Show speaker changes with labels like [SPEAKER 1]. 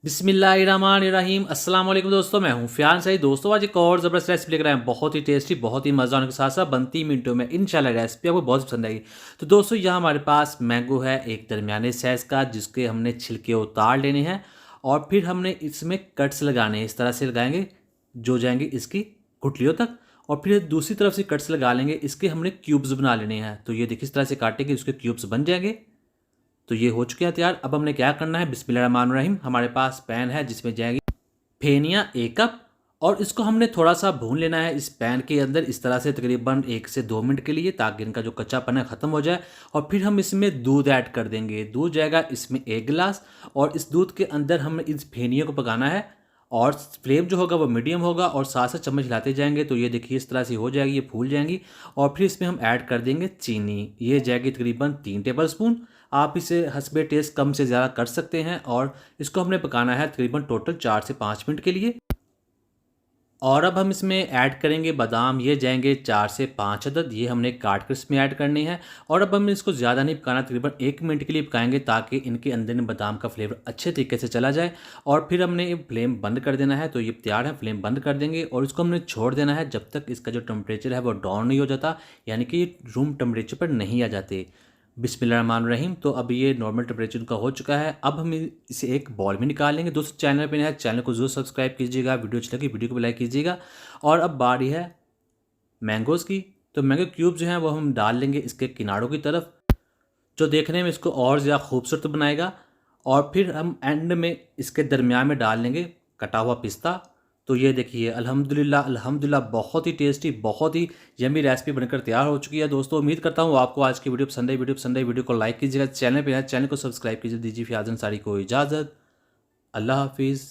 [SPEAKER 1] बिस्मिल्लाहिर्रहमानिर्रहीम। अस्सलाम वालेकुम दोस्तों, मैं हूं फ़ियाज़ सही। दोस्तों आज एक और ज़बरदस्त रेसिपी लेकर आए हैं, बहुत ही टेस्टी, बहुत ही मज़ा आने के साथ साथ बनती मिनटों में इंशाल्लाह रेसिपी आपको बहुत पसंद आएगी। तो दोस्तों यहाँ हमारे पास मैंगो है एक दरमियाने साइज़ का, जिसके हमने छिलके उतार लेने हैं और फिर हमने इसमें कट्स लगाने हैं। इस तरह से लगाएंगे जो जाएंगे इसकी गुठलियों तक, और फिर दूसरी तरफ से कट्स लगा लेंगे। इसके हमने क्यूब्स बना लेने हैं। तो ये देखिए इस तरह से काटेंगे, उसके क्यूब्स बन जाएंगे। तो ये हो चुके हैं तैयार। अब हमने क्या करना है, बिस्मिल्लाहिर्रहमानिर्रहीम। हमारे पास पैन है जिसमें जाएगी फेनिया 1 कप, और इसको हमने थोड़ा सा भून लेना है इस पैन के अंदर इस तरह से तकरीबन 1 से 2 मिनट के लिए, ताकि इनका जो कच्चापन है ख़त्म हो जाए। और फिर हम इसमें दूध ऐड कर देंगे। दूध जाएगा इसमें 1 गिलास, और इस दूध के अंदर हमें इस फेनिया को पकाना है, और फ्लेम जो होगा वो मीडियम होगा, और साथ साथ चम्मच हिलाते जाएंगे। तो ये देखिए इस तरह से हो जाएगी, ये फूल जाएंगी। और फिर इसमें हम ऐड कर देंगे चीनी। ये जाएगी तकरीबन 3 टेबल स्पून। आप इसे हस्बे टेस्ट कम से ज़्यादा कर सकते हैं। और इसको हमने पकाना है तकरीबन टोटल 4 से 5 मिनट के लिए। और अब हम इसमें ऐड करेंगे बादाम। ये जाएंगे 4 से 5 अदद, ये हमने काट कर इसमें ऐड करने हैं। और अब हम इसको ज़्यादा नहीं पकाना, तकरीबन 1 मिनट के लिए पकाएंगे, ताकि इनके अंदर में बादाम का फ्लेवर अच्छे तरीके से चला जाए। और फिर हमने ये फ्लेम बंद कर देना है। तो ये तैयार है, फ्लेम बंद कर देंगे और इसको हमने छोड़ देना है जब तक इसका जो टेम्परेचर है वो डाउन नहीं हो जाता, यानी कि ये रूम टेम्परेचर पर नहीं आ जाते। बिस्मिल्लाहिर्रहमानिर्रहीम। तो अब ये नॉर्मल टेम्परेचर का हो चुका है। अब हम इसे एक बॉल में निकाल लेंगे। दोस्तों चैनल पे नया है, चैनल को जरूर सब्सक्राइब कीजिएगा, वीडियो अच्छी लगी वीडियो को लाइक कीजिएगा। और अब बारी है मैंगोज़ की। तो मैंगो क्यूब जो हैं वो हम डाल लेंगे इसके किनारों की तरफ, जो देखने में इसको और ज़्यादा खूबसूरत बनाएगा। और फिर हम एंड में इसके दरमियान में डाल लेंगे कटा हुआ पिस्ता। तो ये देखिए अल्हम्दुलिल्लाह अल्हम्दुलिल्लाह, बहुत ही टेस्टी, बहुत ही यमी रेसिपी बनकर तैयार हो चुकी है। दोस्तों उम्मीद करता हूँ आपको आज की वीडियो पसंद आई। वीडियो को लाइक कीजिएगा, चैनल पे है चैनल को सब्सक्राइब कीजिए। दीजिए फियाज़ अंसारी को इजाज़त। अल्लाह हाफिज़।